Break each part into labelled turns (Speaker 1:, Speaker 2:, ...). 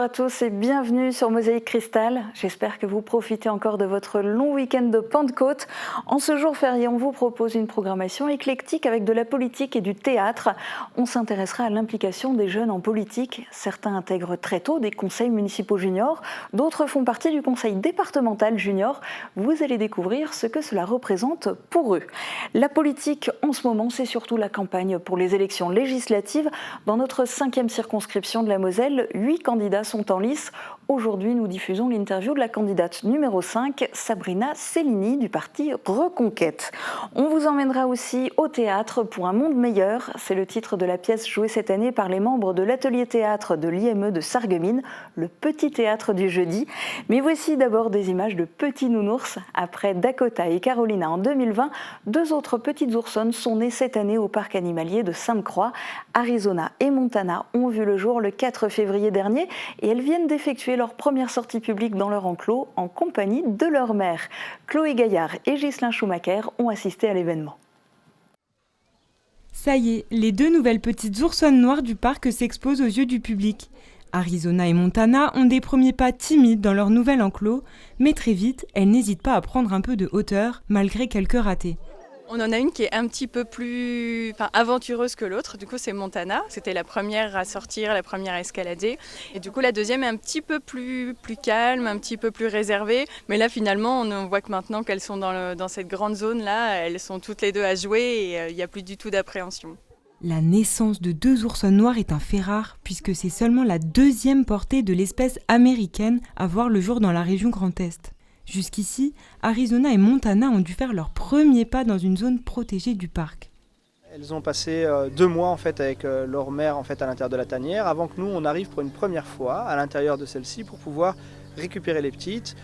Speaker 1: à tous et bienvenue sur Mosaïque Cristal. J'espère que vous profitez encore de votre long week-end de Pentecôte. En ce jour férié, on vous propose une programmation éclectique avec de la politique et du théâtre. On s'intéressera à l'implication des jeunes en politique. Certains intègrent très tôt des conseils municipaux juniors, d'autres font partie du conseil départemental junior. Vous allez découvrir ce que cela représente pour eux. La politique, en ce moment, c'est surtout la campagne pour les élections législatives. Dans notre 5e circonscription de la Moselle, 8 candidats sont en lice. Aujourd'hui, nous diffusons l'interview de la candidate numéro 5, Sabrina Cellini, du parti Reconquête. On vous emmènera aussi au théâtre pour un monde meilleur. C'est le titre de la pièce jouée cette année par les membres de l'atelier théâtre de l'IME de Sarreguemines, le petit théâtre du jeudi. Mais voici d'abord des images de petits nounours. Après Dakota et Carolina en 2020, 2 autres petites oursonnes sont nées cette année au parc animalier de Sainte-Croix. Arizona et Montana ont vu le jour le 4 février dernier et elles viennent d'effectuer leur première sortie publique dans leur enclos en compagnie de leur mère. Chloé Gaillard et Ghislain Schumacher ont assisté à l'événement.
Speaker 2: Ça y est, les 2 nouvelles petites oursonnes noires du parc s'exposent aux yeux du public. Arizona et Montana ont des premiers pas timides dans leur nouvel enclos, mais très vite, elles n'hésitent pas à prendre un peu de hauteur, malgré quelques ratés.
Speaker 3: On en a une qui est un petit peu plus aventureuse que l'autre, du coup c'est Montana, c'était la première à sortir, la première à escalader. Et du coup la deuxième est un petit peu plus calme, un petit peu plus réservée. Mais là finalement on voit que maintenant qu'elles sont dans cette grande zone là, elles sont toutes les 2 à jouer et il n'y a plus du tout d'appréhension.
Speaker 2: La naissance de 2 oursonnes noires est un fait rare puisque c'est seulement la 2e portée de l'espèce américaine à voir le jour dans la région Grand Est. Jusqu'ici, Arizona et Montana ont dû faire leurs premiers pas dans une zone protégée du parc.
Speaker 4: Elles ont passé 2 mois en fait, avec leur mère en fait, à l'intérieur de la tanière avant que nous on arrive pour une première fois à l'intérieur de celle-ci pour pouvoir récupérer les petites,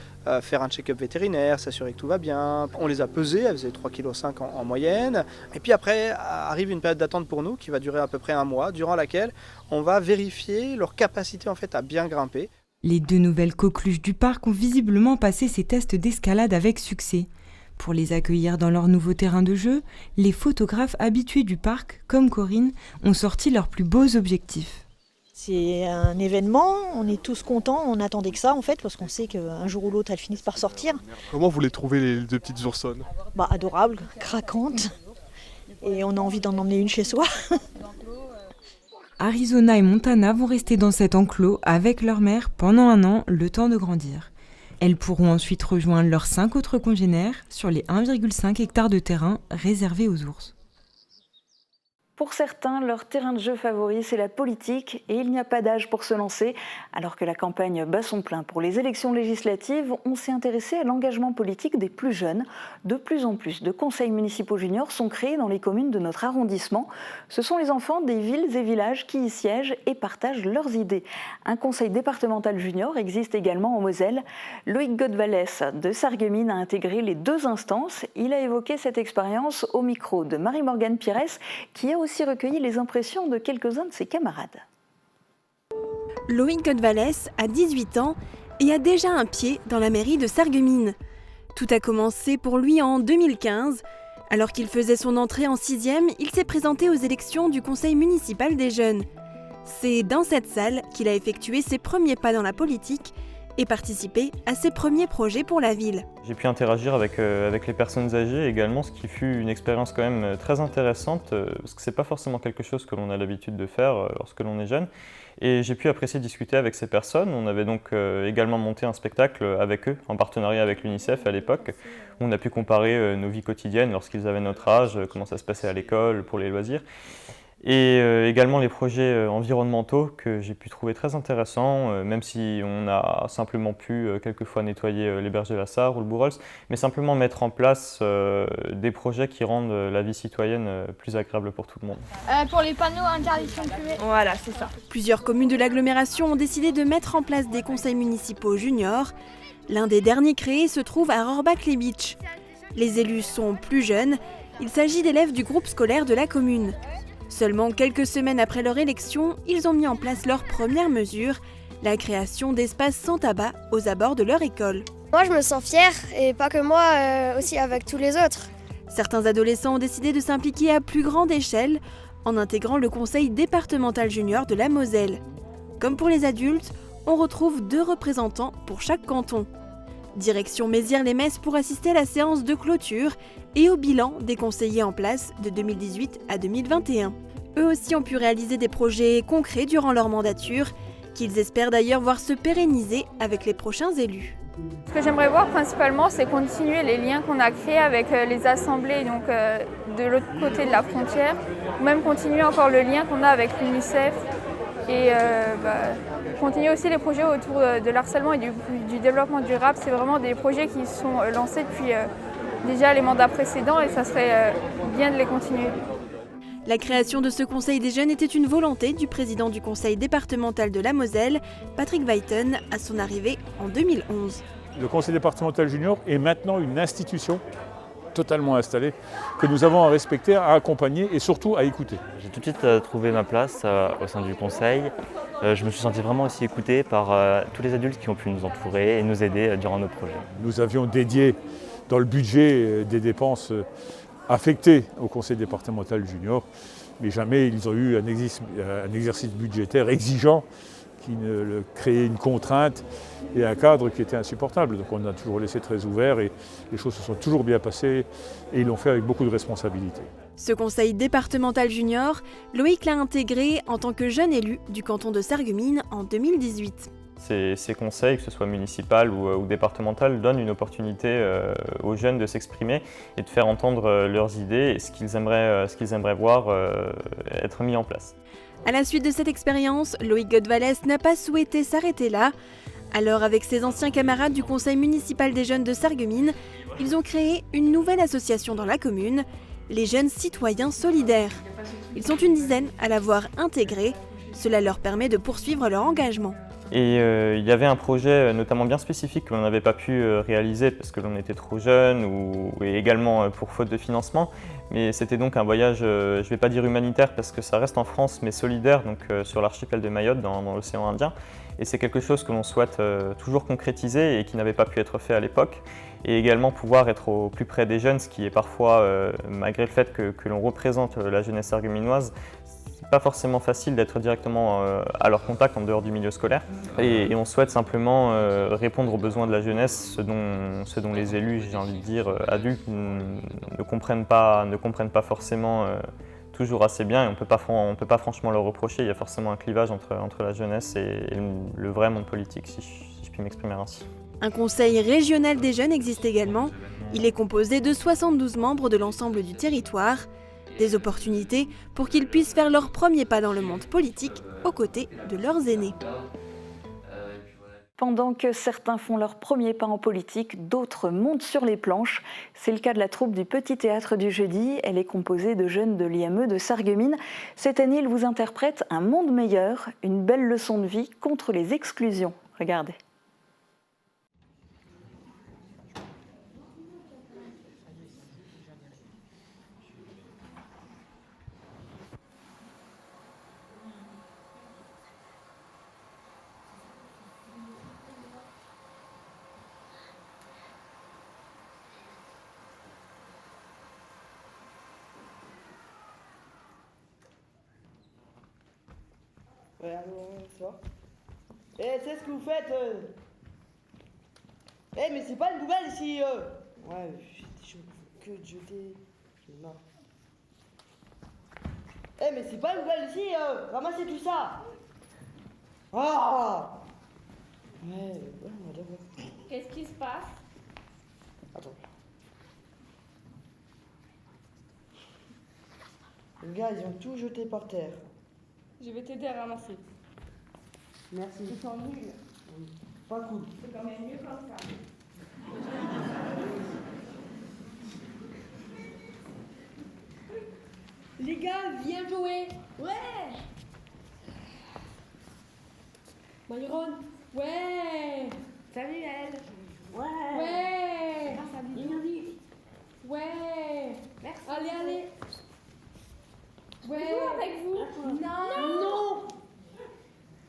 Speaker 4: faire un check-up vétérinaire, s'assurer que tout va bien. On les a pesées, elles faisaient 3,5 kg en moyenne. Et puis après arrive une période d'attente pour nous qui va durer à peu près 1 mois, durant laquelle on va vérifier leur capacité en fait, à bien grimper.
Speaker 2: Les 2 nouvelles coqueluches du parc ont visiblement passé ces tests d'escalade avec succès. Pour les accueillir dans leur nouveau terrain de jeu, les photographes habitués du parc, comme Corinne, ont sorti leurs plus beaux objectifs.
Speaker 5: C'est un événement, on est tous contents, on attendait que ça en fait, parce qu'on sait qu'un jour ou l'autre elles finissent par sortir.
Speaker 6: Comment vous les trouvez les 2 petites oursonnes ?
Speaker 5: Adorables, craquantes, et on a envie d'en emmener une chez soi.
Speaker 2: Arizona et Montana vont rester dans cet enclos avec leur mère pendant 1 an, le temps de grandir. Elles pourront ensuite rejoindre leurs 5 autres congénères sur les 1,5 hectares de terrain réservés aux ours.
Speaker 1: Pour certains, leur terrain de jeu favori, c'est la politique et il n'y a pas d'âge pour se lancer. Alors que la campagne bat son plein pour les élections législatives, on s'est intéressé à l'engagement politique des plus jeunes. De plus en plus de conseils municipaux juniors sont créés dans les communes de notre arrondissement. Ce sont les enfants des villes et villages qui y siègent et partagent leurs idées. Un conseil départemental junior existe également en Moselle. Loïc Godvalès de Sarreguemines a intégré les 2 instances. Il a évoqué cette expérience au micro de Marie-Morgane Pires, qui a aussi recueilli les impressions de quelques-uns de ses camarades.
Speaker 7: Loïc Godvalès a 18 ans et a déjà un pied dans la mairie de Sarreguemines. Tout a commencé pour lui en 2015. Alors qu'il faisait son entrée en 6e, il s'est présenté aux élections du conseil municipal des jeunes. C'est dans cette salle qu'il a effectué ses premiers pas dans la politique et participé à ses premiers projets pour la ville.
Speaker 8: J'ai pu interagir avec les personnes âgées également, ce qui fut une expérience quand même très intéressante, parce que c'est pas forcément quelque chose que l'on a l'habitude de faire lorsque l'on est jeune. Et j'ai pu apprécier discuter avec ces personnes. On avait donc également monté un spectacle avec eux, en partenariat avec l'UNICEF à l'époque, où on a pu comparer nos vies quotidiennes lorsqu'ils avaient notre âge, comment ça se passait à l'école, pour les loisirs. Et également les projets environnementaux que j'ai pu trouver très intéressants, même si on a simplement pu quelquefois nettoyer les berges de la Sarre ou le Bourrolles, mais simplement mettre en place des projets qui rendent la vie citoyenne plus agréable pour tout le monde.
Speaker 9: Pour les panneaux interdiction de fumer.
Speaker 7: Voilà, c'est ça. Plusieurs communes de l'agglomération ont décidé de mettre en place des conseils municipaux juniors. L'un des derniers créés se trouve à Rohrbach-les-Bitches. Les élus sont plus jeunes, il s'agit d'élèves du groupe scolaire de la commune. Seulement quelques semaines après leur élection, ils ont mis en place leur première mesure, la création d'espaces sans tabac aux abords de leur école.
Speaker 9: Moi je me sens fière, et pas que moi, aussi avec tous les autres.
Speaker 7: Certains adolescents ont décidé de s'impliquer à plus grande échelle en intégrant le conseil départemental junior de la Moselle. Comme pour les adultes, on retrouve 2 représentants pour chaque canton. Direction Mézières-les-Messes pour assister à la séance de clôture et au bilan des conseillers en place de 2018 à 2021. Eux aussi ont pu réaliser des projets concrets durant leur mandature, qu'ils espèrent d'ailleurs voir se pérenniser avec les prochains élus.
Speaker 10: Ce que j'aimerais voir principalement, c'est continuer les liens qu'on a créés avec les assemblées donc, de l'autre côté de la frontière, ou même continuer encore le lien qu'on a avec l'UNICEF et continuer aussi les projets autour de l'harcèlement et du développement durable. C'est vraiment des projets qui sont lancés depuis déjà les mandats précédents et ça serait bien de les continuer.
Speaker 7: La création de ce Conseil des jeunes était une volonté du président du Conseil départemental de la Moselle, Patrick Weiten, à son arrivée en 2011.
Speaker 11: Le Conseil départemental junior est maintenant une institution totalement installée que nous avons à respecter, à accompagner et surtout à écouter.
Speaker 12: J'ai tout de suite trouvé ma place au sein du Conseil. Je me suis senti vraiment aussi écouté par tous les adultes qui ont pu nous entourer et nous aider durant nos projets.
Speaker 11: Nous avions dédié dans le budget des dépenses affectés au Conseil départemental junior, mais jamais ils ont eu un exercice budgétaire exigeant qui ne créait une contrainte et un cadre qui était insupportable. Donc on a toujours laissé très ouvert et les choses se sont toujours bien passées et ils l'ont fait avec beaucoup de responsabilité.
Speaker 7: Ce conseil départemental junior, Loïc l'a intégré en tant que jeune élu du canton de Sarreguemines en 2018.
Speaker 8: Ces conseils, que ce soit municipal ou départemental, donnent une opportunité aux jeunes de s'exprimer et de faire entendre leurs idées et ce qu'ils aimeraient voir être mis en place.
Speaker 7: À la suite de cette expérience, Loïc Godvalès n'a pas souhaité s'arrêter là. Alors, avec ses anciens camarades du conseil municipal des jeunes de Sarreguemines, ils ont créé une nouvelle association dans la commune, les Jeunes Citoyens Solidaires. Ils sont une dizaine à l'avoir intégrée. Cela leur permet de poursuivre leur engagement.
Speaker 8: Et il y avait un projet notamment bien spécifique que l'on n'avait pas pu réaliser parce que l'on était trop jeune et également pour faute de financement. Mais c'était donc un voyage, je ne vais pas dire humanitaire parce que ça reste en France, mais solidaire, donc sur l'archipel de Mayotte dans l'océan Indien. Et c'est quelque chose que l'on souhaite toujours concrétiser et qui n'avait pas pu être fait à l'époque. Et également pouvoir être au plus près des jeunes, ce qui est parfois, malgré le fait que l'on représente la jeunesse sarregueminoise, c'est pas forcément facile d'être directement à leur contact en dehors du milieu scolaire. Et on souhaite simplement répondre aux besoins de la jeunesse, ce dont les élus, j'ai envie de dire, adultes, ne comprennent pas forcément toujours assez bien. Et on ne peut pas franchement leur reprocher. Il y a forcément un clivage entre la jeunesse et le vrai monde politique, si je puis m'exprimer ainsi.
Speaker 7: Un conseil régional des jeunes existe également. Il est composé de 72 membres de l'ensemble du territoire. Des opportunités pour qu'ils puissent faire leur premier pas dans le monde politique aux côtés de leurs aînés.
Speaker 1: Pendant que certains font leur premier pas en politique, d'autres montent sur les planches. C'est le cas de la troupe du Petit Théâtre du Jeudi. Elle est composée de jeunes de l'IME de Sarreguemines. Cette année, ils vous interprètent Un monde meilleur, une belle leçon de vie contre les exclusions. Regardez.
Speaker 13: Ouais, allô, ça va? C'est ce que vous faites mais c'est pas une poubelle ici Ouais, je que de jeter. Je me marre. Mais c'est pas une poubelle ici ramassez tout ça. Ah ouais, on va d'abord.
Speaker 14: Qu'est-ce qui se passe?
Speaker 13: Attends. Les gars, ils ont tout jeté par terre.
Speaker 14: Je vais t'aider à ramasser.
Speaker 13: Merci.
Speaker 14: Ils sont nuls.
Speaker 13: Pas cool.
Speaker 14: C'est quand même mieux comme ça. Les gars, viens jouer. Ouais. Myron. Ouais. Samuel.
Speaker 13: Ouais.
Speaker 14: Ouais.
Speaker 13: Samuel.
Speaker 14: Ouais.
Speaker 13: Merci.
Speaker 14: Allez. Ouais.
Speaker 13: Je joue avec vous.
Speaker 14: Non.
Speaker 13: Non.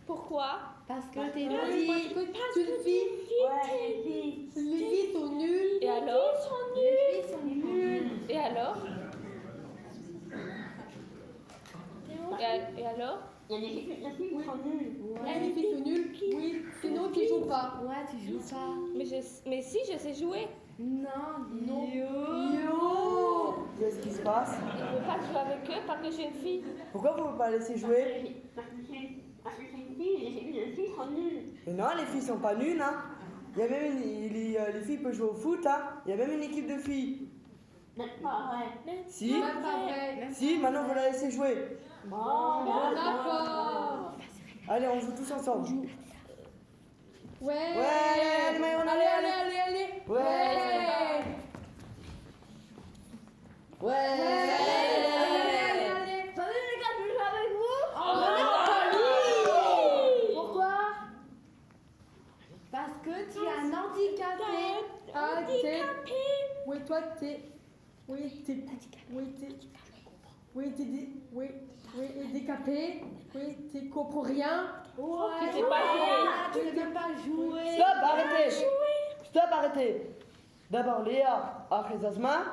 Speaker 14: Pourquoi?
Speaker 13: Parce que
Speaker 14: t'es
Speaker 13: une
Speaker 14: fille. Tu es une fille.
Speaker 13: Ouais, les filles.
Speaker 14: Les filles sont nulles. Et alors? Les filles sont nulles. Et alors? Et alors?
Speaker 13: Les filles sont nulles.
Speaker 14: Les filles sont nulles. Oui. Sinon, tu joues pas.
Speaker 9: Ouais, tu joues pas.
Speaker 14: Mais si, je sais jouer.
Speaker 9: Non.
Speaker 13: Yo. Qu'est-ce qui se passe?
Speaker 14: Je ne veux pas jouer avec eux parce que j'ai une fille.
Speaker 13: Pourquoi vous ne pouvez pas laisser jouer?
Speaker 14: Parce que j'ai une fille et les filles sont nulles.
Speaker 13: Mais non, les filles sont pas nulles, hein. Il y a même les filles peuvent jouer au foot, hein. Il y a même une équipe de filles.
Speaker 14: C'est pas vrai.
Speaker 13: Si?
Speaker 14: C'est pas vrai.
Speaker 13: Si, maintenant vous la laissez jouer.
Speaker 14: Bon,
Speaker 9: d'accord.
Speaker 13: Allez, on joue tous ensemble.
Speaker 9: Ouais.
Speaker 13: Ouais, allez, Maïon,
Speaker 9: allez.
Speaker 13: Ouais. Ouais.
Speaker 9: Allez. Salut les gars, je veux jouer avec vous. Pourquoi? Parce que tu es un handicapé.
Speaker 14: handicapé.
Speaker 9: Oui, toi, t'es. Oui, t'es. Handicapé. Oui, t'es pour rien.
Speaker 14: Tu sais pas jouer.
Speaker 9: Tu ne peux pas jouer.
Speaker 13: Stop, arrêtez. D'abord, Léa, après Zazma.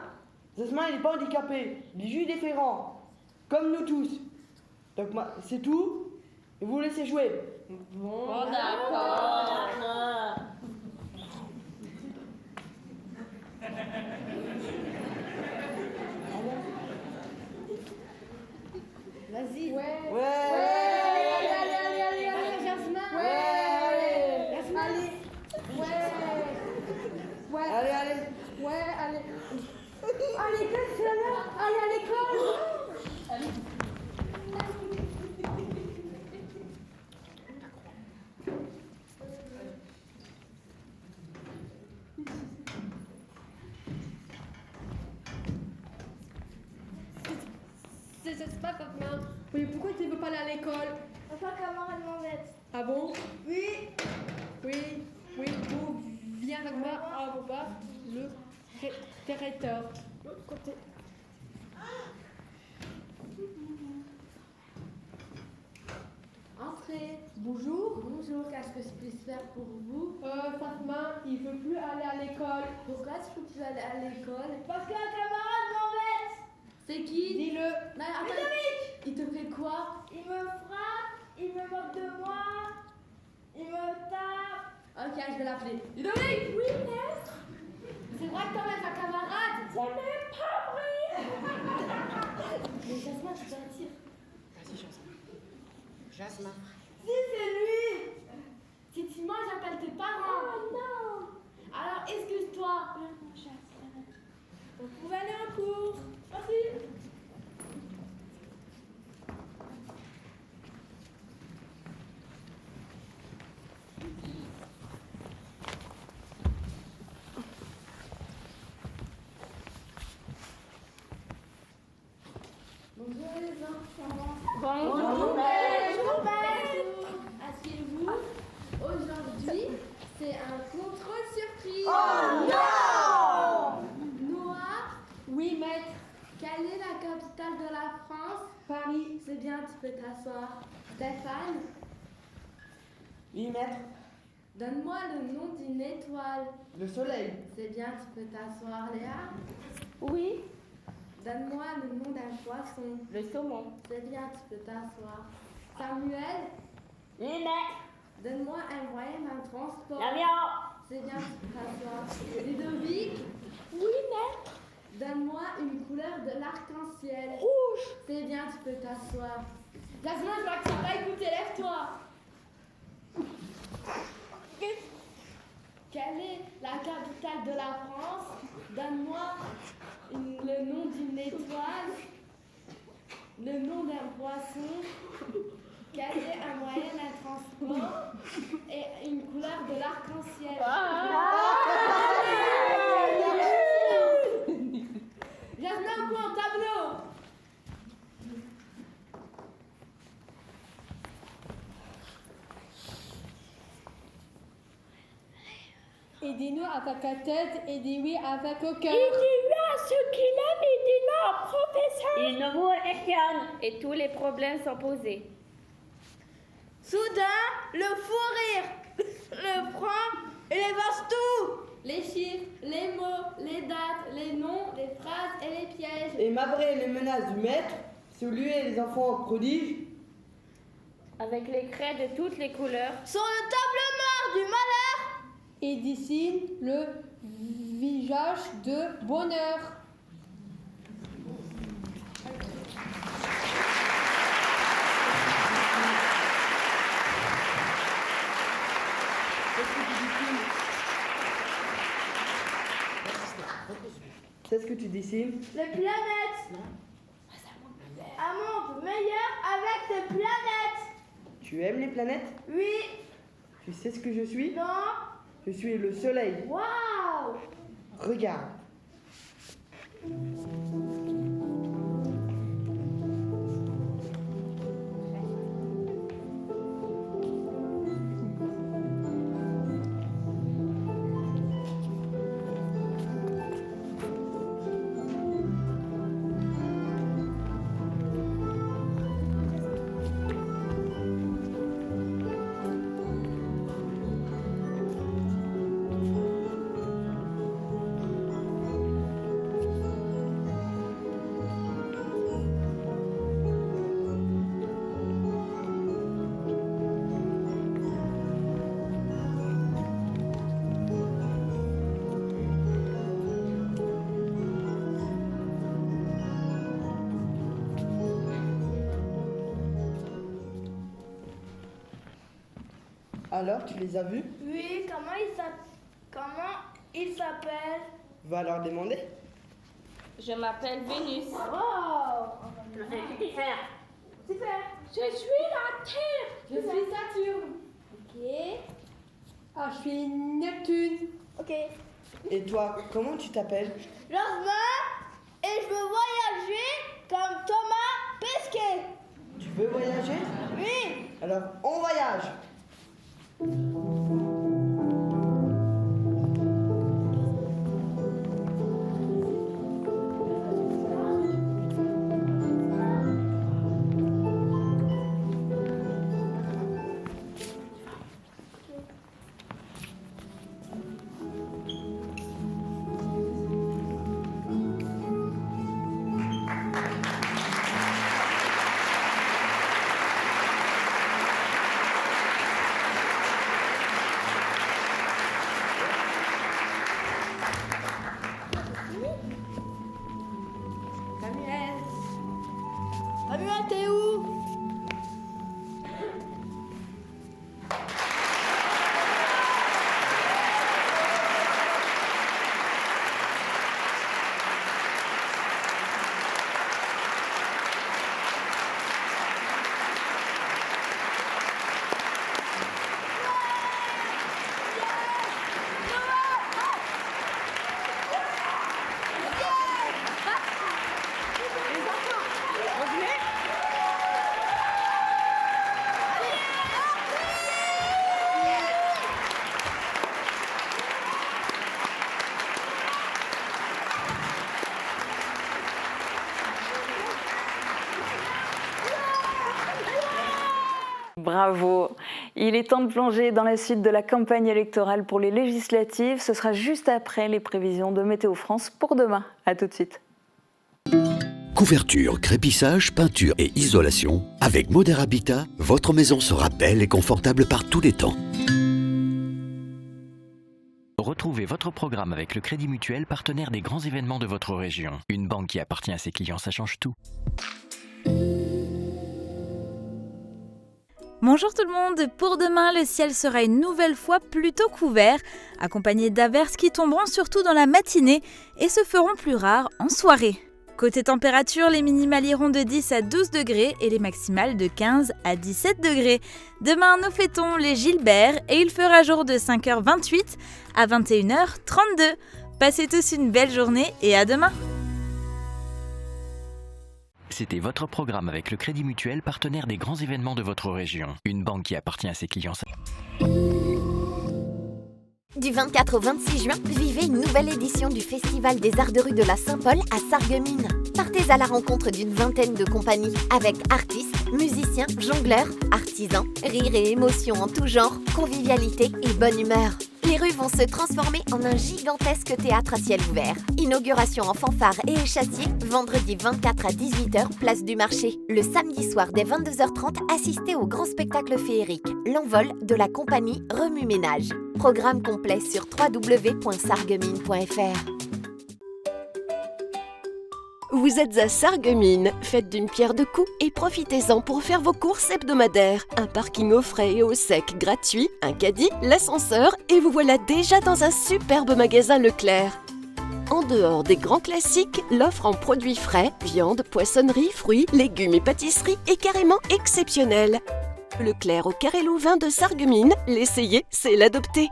Speaker 13: Zazma, il n'est pas handicapé. Il est juste différent. Comme nous tous. Donc, c'est tout. Et vous laissez jouer.
Speaker 14: Bon, d'accord.
Speaker 9: Vas-y.
Speaker 13: Ouais.
Speaker 9: Allez, Jasmin.
Speaker 13: Ouais.
Speaker 9: Jasmin.
Speaker 13: Allez.
Speaker 9: Allez, qu'est-ce que là? Allez à l'école.
Speaker 14: C'est pas comme ça.
Speaker 9: Oui, pourquoi tu ne veux pas aller à l'école?
Speaker 14: Papa, camarade m'embête.
Speaker 9: Ah bon? Oui, vous viens avec moi à voir le directeur. L'autre côté.
Speaker 14: Entrez.
Speaker 9: Bonjour.
Speaker 14: Bonjour, qu'est-ce que je peux faire pour vous?
Speaker 9: Fatma, il veut plus aller à l'école.
Speaker 14: Pourquoi tu peux plus aller à l'école?
Speaker 9: Parce qu'un camarade m'embête.
Speaker 14: C'est qui?
Speaker 9: Dis-le.
Speaker 14: Non, attends. Il te fait quoi?
Speaker 9: Il me frappe, il me moque de moi, il me tape.
Speaker 14: Ok, je vais l'appeler.
Speaker 9: Ludovic! Oui, maître. C'est vrai que t'emmènes ta camarade? C'est même pas vrai.
Speaker 14: Mais Jasmin, tu t'attires.
Speaker 13: Vas-y, Jasmin.
Speaker 9: Si, c'est lui.
Speaker 14: Si tu manges, j'appelle tes parents.
Speaker 9: Oh non.
Speaker 14: Alors, excuse-toi.
Speaker 9: Vous pouvez aller en cours. Merci.
Speaker 14: Bonjour les enfants.
Speaker 9: Bonjour.
Speaker 14: Asseyez-vous. Aujourd'hui, c'est un contrôle surprise.
Speaker 9: Oh non!
Speaker 14: Noah.
Speaker 9: Oui, maître.
Speaker 14: Quelle est la capitale de la France?
Speaker 9: Paris.
Speaker 14: C'est bien, tu peux t'asseoir. Stéphane.
Speaker 13: Oui, maître.
Speaker 14: Donne-moi le nom d'une étoile.
Speaker 13: Le soleil.
Speaker 14: C'est bien, tu peux t'asseoir. Léa.
Speaker 9: Oui.
Speaker 14: Donne-moi le nom d'un poisson.
Speaker 9: Le saumon.
Speaker 14: C'est bien, tu peux t'asseoir. Samuel.
Speaker 9: Oui, maître.
Speaker 14: Donne-moi un moyen de transport.
Speaker 9: L'avion.
Speaker 14: C'est bien, tu peux t'asseoir. Ludovic.
Speaker 9: Oui, maître.
Speaker 14: Donne-moi une couleur de l'arc-en-ciel.
Speaker 9: Rouge.
Speaker 14: C'est bien, tu peux t'asseoir.
Speaker 9: Jasmin, je vois que ça va écouter, lève-toi.
Speaker 14: Quelle est la capitale de la France? Donne-moi le nom d'une étoile, le nom d'un poisson, quel est un moyen de transport et une couleur de l'arc-en-ciel.
Speaker 9: Jasmin, quoi en tableau? Et dis-nous avec la tête et dis oui avec le cœur.
Speaker 14: Il dit oui à ce qu'il aime et dit non au professeur.
Speaker 15: Il ne vous questionne et tous les problèmes sont posés.
Speaker 9: Soudain, le fou rire, le franc et les tout.
Speaker 14: Les chiffres, les mots, les dates, les noms, les phrases et les pièges.
Speaker 13: Et malgré les menaces du maître, saluer les enfants prodiges.
Speaker 15: Avec les craies de toutes les couleurs.
Speaker 9: Sur le tableau noir du malheur. Il dessine le visage de bonheur.
Speaker 13: Qu'est-ce que tu dessines?
Speaker 9: Les planètes. Un monde meilleur avec des planètes.
Speaker 13: Tu aimes les planètes?
Speaker 9: Oui.
Speaker 13: Tu sais ce que je suis?
Speaker 9: Non.
Speaker 13: Je suis le soleil.
Speaker 9: Waouh.
Speaker 13: Regarde. Alors, tu les as vus?
Speaker 9: Oui, comment il s'appelle?
Speaker 13: Va leur demander.
Speaker 15: Je m'appelle Vénus.
Speaker 9: Wow.
Speaker 15: Super.
Speaker 9: Super. Je suis la Terre. Je suis Saturne. Ok.
Speaker 16: Ah, je suis Neptune.
Speaker 9: Ok.
Speaker 13: Et toi, comment tu t'appelles?
Speaker 9: Jasmin. Et je veux voyager comme Thomas Pesquet.
Speaker 13: Tu veux voyager?
Speaker 9: Oui.
Speaker 13: Alors, on voyage.
Speaker 9: Samuel, t'es où?
Speaker 1: Bravo. Il est temps de plonger dans la suite de la campagne électorale pour les législatives. Ce sera juste après les prévisions de Météo France pour demain. À tout de suite.
Speaker 17: Couverture, crépissage, peinture et isolation. Avec Moder Habitat, votre maison sera belle et confortable par tous les temps.
Speaker 18: Retrouvez votre programme avec le Crédit Mutuel, partenaire des grands événements de votre région. Une banque qui appartient à ses clients, ça change tout.
Speaker 19: Bonjour tout le monde, pour demain le ciel sera une nouvelle fois plutôt couvert, accompagné d'averses qui tomberont surtout dans la matinée et se feront plus rares en soirée. Côté température, les minimales iront de 10 à 12 degrés et les maximales de 15 à 17 degrés. Demain nous fêtons les Gilbert et il fera jour de 5h28 à 21h32. Passez tous une belle journée et à demain.
Speaker 18: C'était votre programme avec le Crédit Mutuel, partenaire des grands événements de votre région. Une banque qui appartient à ses clients.
Speaker 20: Du 24 au 26 juin, vivez une nouvelle édition du Festival des Arts de rue de la Saint-Paul à Sarreguemines. Partez à la rencontre d'une vingtaine de compagnies avec artistes, musiciens, jongleurs, artisans, rires et émotions en tout genre, convivialité et bonne humeur. Les rues vont se transformer en un gigantesque théâtre à ciel ouvert. Inauguration en fanfare et échassier, vendredi 24 à 18h, place du marché. Le samedi soir dès 22h30, assistez au grand spectacle féerique, l'envol de la compagnie Remue Ménage. Programme complet sur www.sarreguemines.fr.
Speaker 21: Vous êtes à Sarreguemines, faites d'une pierre deux coups et profitez-en pour faire vos courses hebdomadaires. Un parking au frais et au sec gratuit, un caddie, l'ascenseur et vous voilà déjà dans un superbe magasin Leclerc. En dehors des grands classiques, l'offre en produits frais, viande, poissonnerie, fruits, légumes et pâtisseries est carrément exceptionnelle. Leclerc au Carré Louvain de Sarreguemines, l'essayer, c'est l'adopter.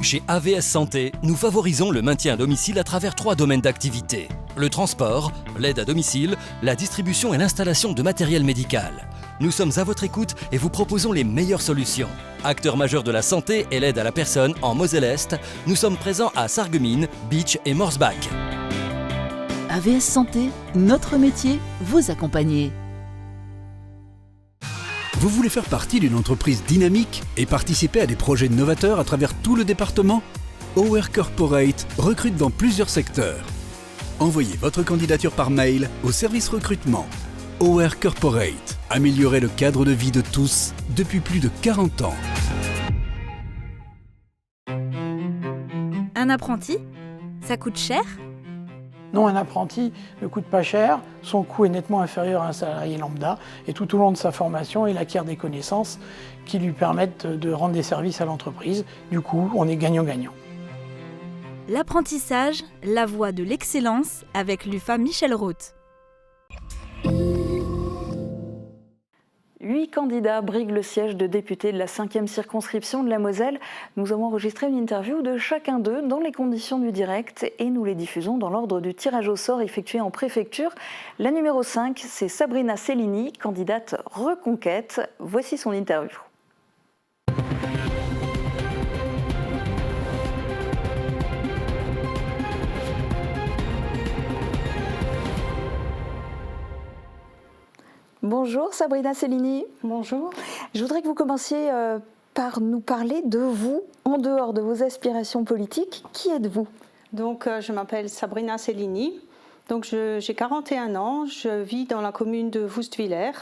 Speaker 22: Chez AVS Santé, nous favorisons le maintien à domicile à travers 3 domaines d'activité. Le transport, l'aide à domicile, la distribution et l'installation de matériel médical. Nous sommes à votre écoute et vous proposons les meilleures solutions. Acteurs majeurs de la santé et l'aide à la personne en Moselle-Est, nous sommes présents à Sarreguemines, Beach et Morsbach.
Speaker 23: AVS Santé, notre métier, vous accompagner.
Speaker 24: Vous voulez faire partie d'une entreprise dynamique et participer à des projets novateurs à travers tout le département ? OR Corporate recrute dans plusieurs secteurs. Envoyez votre candidature par mail au service recrutement. OR Corporate, améliorer le cadre de vie de tous depuis plus de 40 ans.
Speaker 19: Un apprenti, ça coûte cher ?
Speaker 25: Non, un apprenti ne coûte pas cher, son coût est nettement inférieur à un salarié lambda et tout au long de sa formation, il acquiert des connaissances qui lui permettent de rendre des services à l'entreprise. Du coup, on est gagnant-gagnant.
Speaker 19: L'apprentissage, la voie de l'excellence avec l'UFA Michel Roth.
Speaker 1: 8 candidats briguent le siège de député de la 5e circonscription de la Moselle. Nous avons enregistré une interview de chacun d'eux dans les conditions du direct et nous les diffusons dans l'ordre du tirage au sort effectué en préfecture. La numéro 5, c'est Sabrina Cellini, candidate Reconquête. Voici son interview. Bonjour Sabrina Cellini.
Speaker 26: Bonjour.
Speaker 1: Je voudrais que vous commenciez par nous parler de vous, en dehors de vos aspirations politiques. Qui êtes-vous ?
Speaker 26: Donc, je m'appelle Sabrina Cellini. Donc, j'ai 41 ans. Je vis dans la commune de Woustviller.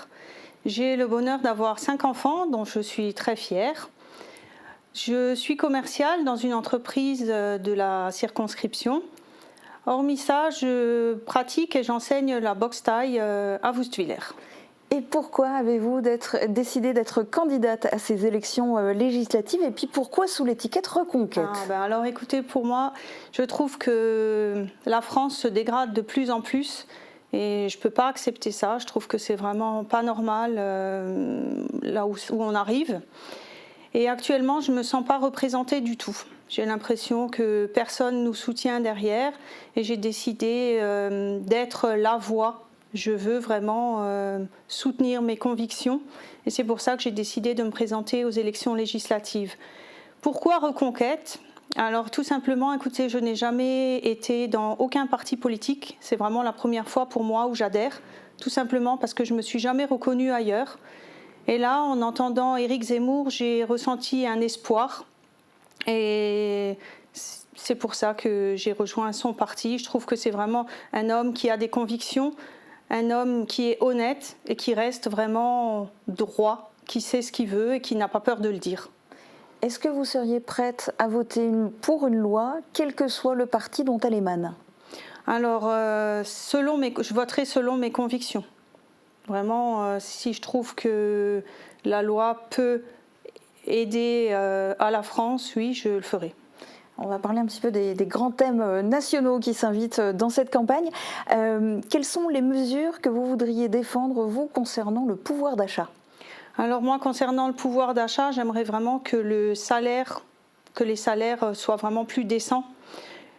Speaker 26: J'ai le bonheur d'avoir 5 enfants dont je suis très fière. Je suis commerciale dans une entreprise de la circonscription. Hormis ça, je pratique et j'enseigne la boxe thaï à Woustviller.
Speaker 1: Et pourquoi avez-vous décidé d'être candidate à ces élections législatives et puis pourquoi sous l'étiquette Reconquête ?
Speaker 26: Alors écoutez, pour moi, je trouve que la France se dégrade de plus en plus et je ne peux pas accepter ça. Je trouve que c'est vraiment pas normal là où on arrive. Et actuellement, je ne me sens pas représentée du tout. J'ai l'impression que personne nous soutient derrière et j'ai décidé d'être la voix. Je veux vraiment soutenir mes convictions et c'est pour ça que j'ai décidé de me présenter aux élections législatives. Pourquoi Reconquête ? Alors tout simplement, écoutez, je n'ai jamais été dans aucun parti politique. C'est vraiment la première fois pour moi où j'adhère, tout simplement parce que je ne me suis jamais reconnue ailleurs. Et là, en entendant Éric Zemmour, j'ai ressenti un espoir et c'est pour ça que j'ai rejoint son parti. Je trouve que c'est vraiment un homme qui a des convictions, un homme qui est honnête et qui reste vraiment droit, qui sait ce qu'il veut et qui n'a pas peur de le dire.
Speaker 1: Est-ce que vous seriez prête à voter pour une loi, quel que soit le parti dont elle émane ?
Speaker 26: Alors, je voterai selon mes convictions. Vraiment, si je trouve que la loi peut aider à la France, oui, je le ferai.
Speaker 1: On va parler un petit peu des grands thèmes nationaux qui s'invitent dans cette campagne. Quelles sont les mesures que vous voudriez défendre, vous, concernant le pouvoir d'achat ?
Speaker 26: Alors moi, concernant le pouvoir d'achat, j'aimerais vraiment que les salaires soient vraiment plus décents,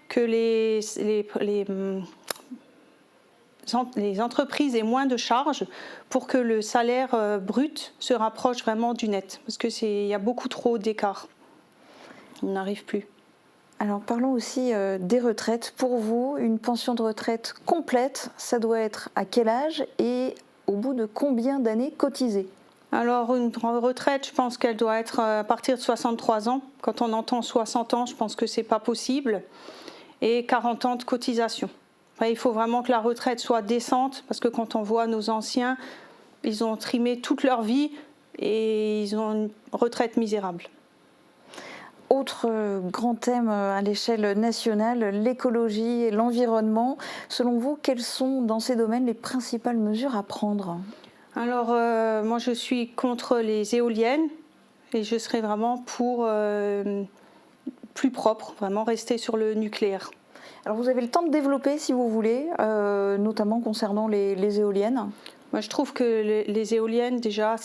Speaker 26: que les entreprises aient moins de charges pour que le salaire brut se rapproche vraiment du net. Parce qu'il y a beaucoup trop d'écart. On n'arrive plus.
Speaker 1: Alors parlons aussi des retraites. Pour vous, une pension de retraite complète, ça doit être à quel âge et au bout de combien d'années cotisées ?
Speaker 26: Alors une retraite, je pense qu'elle doit être à partir de 63 ans. Quand on entend 60 ans, je pense que ce n'est pas possible. Et 40 ans de cotisation. Enfin, il faut vraiment que la retraite soit décente, parce que quand on voit nos anciens, ils ont trimé toute leur vie et ils ont une retraite misérable.
Speaker 1: Autre grand thème à l'échelle nationale, l'écologie et l'environnement. Selon vous, quelles sont dans ces domaines les principales mesures à prendre ?
Speaker 26: Alors, moi je suis contre les éoliennes et je serais vraiment pour plus propre, vraiment rester sur le nucléaire.
Speaker 1: Alors vous avez le temps de développer si vous voulez, notamment concernant les éoliennes.
Speaker 26: Moi je trouve que les éoliennes déjà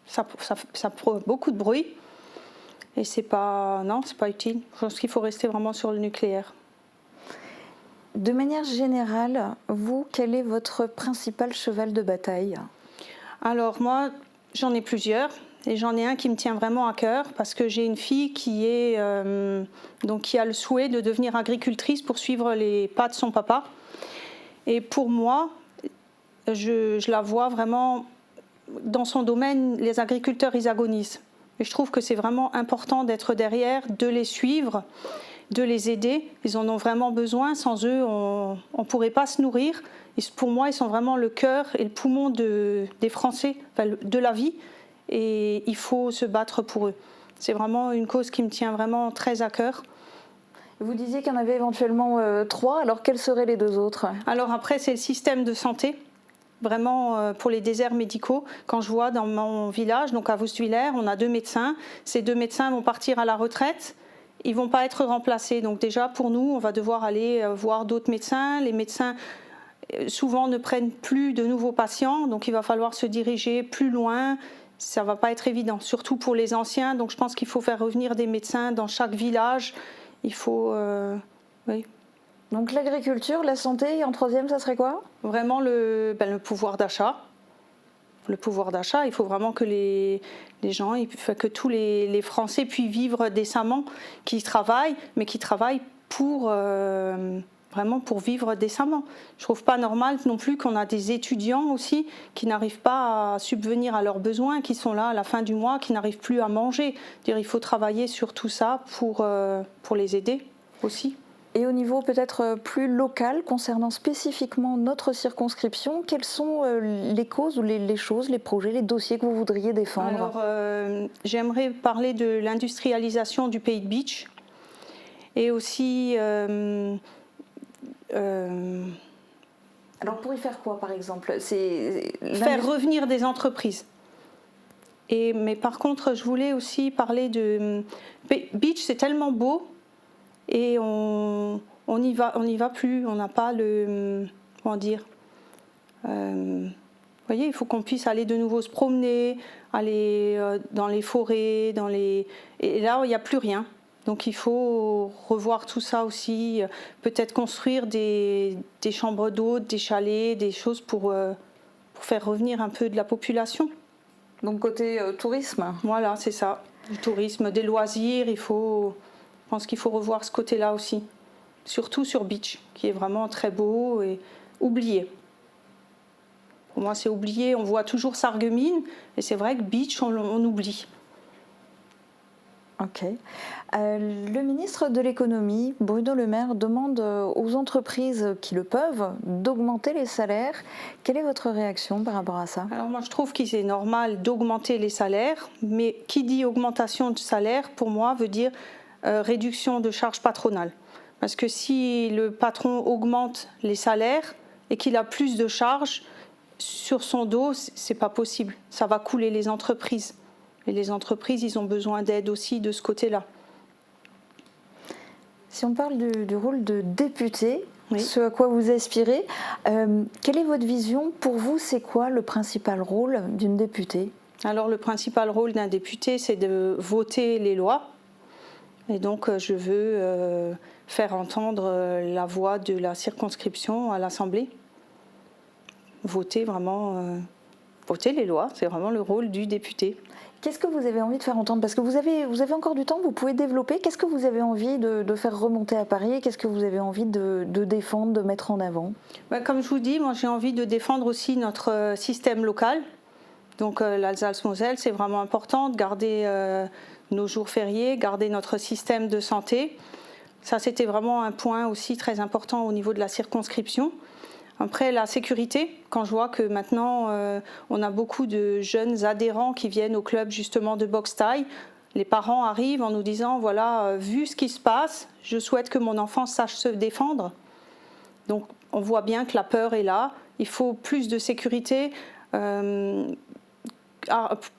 Speaker 26: ça provoque beaucoup de bruit et c'est pas utile. Je pense qu'il faut rester vraiment sur le nucléaire.
Speaker 1: De manière générale, vous, quel est votre principal cheval de bataille ?
Speaker 26: Alors moi, j'en ai plusieurs et j'en ai un qui me tient vraiment à cœur parce que j'ai une fille qui a le souhait de devenir agricultrice pour suivre les pas de son papa. Et pour moi, je la vois vraiment dans son domaine, les agriculteurs ils agonisent. Et je trouve que c'est vraiment important d'être derrière, de les suivre, de les aider. Ils en ont vraiment besoin. Sans eux, on ne pourrait pas se nourrir. Et pour moi, ils sont vraiment le cœur et le poumon des Français, enfin, de la vie. Et il faut se battre pour eux. C'est vraiment une cause qui me tient vraiment très à cœur.
Speaker 1: Vous disiez qu'il y en avait éventuellement 3. Alors, quels seraient les 2 autres ?
Speaker 26: Alors après, c'est le système de santé. Vraiment pour les déserts médicaux. Quand je vois dans mon village, donc à Voustviller, on a 2 médecins. Ces 2 médecins vont partir à la retraite. Ils ne vont pas être remplacés. Donc déjà, pour nous, on va devoir aller voir d'autres médecins. Les médecins, souvent, ne prennent plus de nouveaux patients. Donc il va falloir se diriger plus loin. Ça ne va pas être évident, surtout pour les anciens. Donc je pense qu'il faut faire revenir des médecins dans chaque village. Il faut... oui.
Speaker 1: Donc l'agriculture, la santé, et en 3e, ça serait quoi ?
Speaker 26: Vraiment le pouvoir d'achat. Le pouvoir d'achat, il faut vraiment que les gens, que tous les Français puissent vivre décemment, qui travaillent, mais qui travaillent vraiment pour vivre décemment. Je ne trouve pas normal non plus qu'on a des étudiants aussi qui n'arrivent pas à subvenir à leurs besoins, qui sont là à la fin du mois, qui n'arrivent plus à manger. Il faut travailler sur tout ça pour les aider aussi.
Speaker 1: Et au niveau peut-être plus local, concernant spécifiquement notre circonscription, quelles sont les causes ou les choses, les projets, les dossiers que vous voudriez défendre ?
Speaker 26: Alors, j'aimerais parler de l'industrialisation du pays de Bitche et aussi...
Speaker 1: Alors pour y faire quoi par exemple ?
Speaker 26: Faire revenir des entreprises. Mais par contre, je voulais aussi parler de... Bitche, c'est tellement beau. Et on n'y va plus, on n'a pas le... Comment dire vous voyez, il faut qu'on puisse aller de nouveau se promener, aller dans les forêts, et là, il n'y a plus rien. Donc il faut revoir tout ça aussi, peut-être construire des chambres d'hôtes, des chalets, des choses pour faire revenir un peu de la population.
Speaker 1: Donc côté tourisme ?
Speaker 26: Voilà, c'est ça. Du tourisme, des loisirs, je pense qu'il faut revoir ce côté-là aussi. Surtout sur Bitche, qui est vraiment très beau et oublié. Pour moi, c'est oublié. On voit toujours Sarreguemines, et c'est vrai que Bitche, on oublie.
Speaker 1: Ok. Le ministre de l'économie, Bruno Le Maire, demande aux entreprises qui le peuvent d'augmenter les salaires. Quelle est votre réaction par rapport à ça ?
Speaker 26: Alors moi, je trouve qu'il est normal d'augmenter les salaires, mais qui dit augmentation de salaire, pour moi, veut dire réduction de charges patronales. Parce que si le patron augmente les salaires et qu'il a plus de charges sur son dos, c'est pas possible. Ça va couler les entreprises. Et les entreprises, ils ont besoin d'aide aussi de ce côté-là.
Speaker 1: Si on parle du rôle de député, oui, ce à quoi vous aspirez, quelle est votre vision ? Pour vous, c'est quoi le principal rôle d'une députée ?
Speaker 26: Alors, le principal rôle d'un député, c'est de voter les lois. Et donc, je veux faire entendre la voix de la circonscription à l'Assemblée. Voter vraiment, voter les lois, c'est vraiment le rôle du député.
Speaker 1: Qu'est-ce que vous avez envie de faire entendre? Parce que vous avez encore du temps, vous pouvez développer. Qu'est-ce que vous avez envie de faire remonter à Paris? Qu'est-ce que vous avez envie de défendre, de mettre en avant?
Speaker 26: Comme je vous dis, moi j'ai envie de défendre aussi notre système local. Donc l'Alsace-Moselle, c'est vraiment important de garder nos jours fériés, garder notre système de santé. Ça, c'était vraiment un point aussi très important au niveau de la circonscription. Après, la sécurité, quand je vois que maintenant, on a beaucoup de jeunes adhérents qui viennent au club justement de boxe thaï, les parents arrivent en nous disant, voilà, vu ce qui se passe, je souhaite que mon enfant sache se défendre. Donc, on voit bien que la peur est là. Il faut plus de sécurité.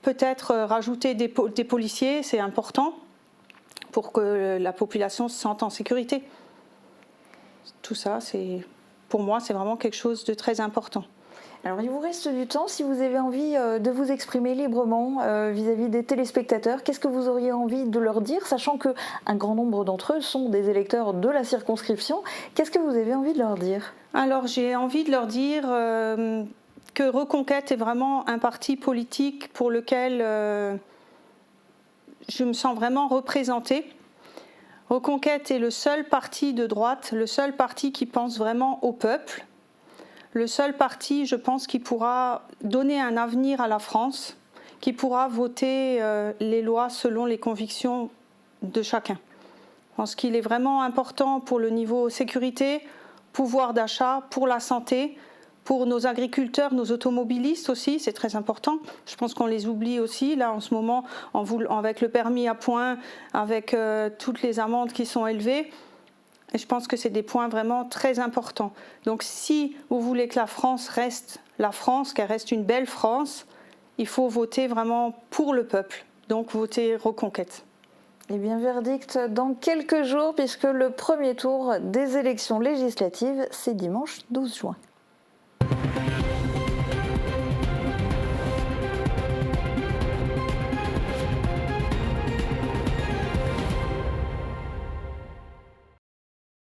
Speaker 26: Peut-être rajouter des policiers, c'est important pour que la population se sente en sécurité. Tout ça, pour moi, c'est vraiment quelque chose de très important.
Speaker 1: Alors, il vous reste du temps. Si vous avez envie de vous exprimer librement vis-à-vis des téléspectateurs, qu'est-ce que vous auriez envie de leur dire, sachant qu'un grand nombre d'entre eux sont des électeurs de la circonscription? Qu'est-ce que vous avez envie de leur dire?
Speaker 26: Alors, j'ai envie de leur dire que Reconquête est vraiment un parti politique pour lequel je me sens vraiment représentée. Reconquête est le seul parti de droite, le seul parti qui pense vraiment au peuple, le seul parti, je pense, qui pourra donner un avenir à la France, qui pourra voter les lois selon les convictions de chacun. Je pense qu'il est vraiment important pour le niveau sécurité, pouvoir d'achat, pour la santé, pour nos agriculteurs, nos automobilistes aussi, c'est très important. Je pense qu'on les oublie aussi, là, en ce moment, avec le permis à points, avec toutes les amendes qui sont élevées. Et je pense que c'est des points vraiment très importants. Donc, si vous voulez que la France reste la France, qu'elle reste une belle France, il faut voter vraiment pour le peuple. Donc, voter Reconquête.
Speaker 1: Eh bien, verdict dans quelques jours, puisque le premier tour des élections législatives, c'est dimanche 12 juin.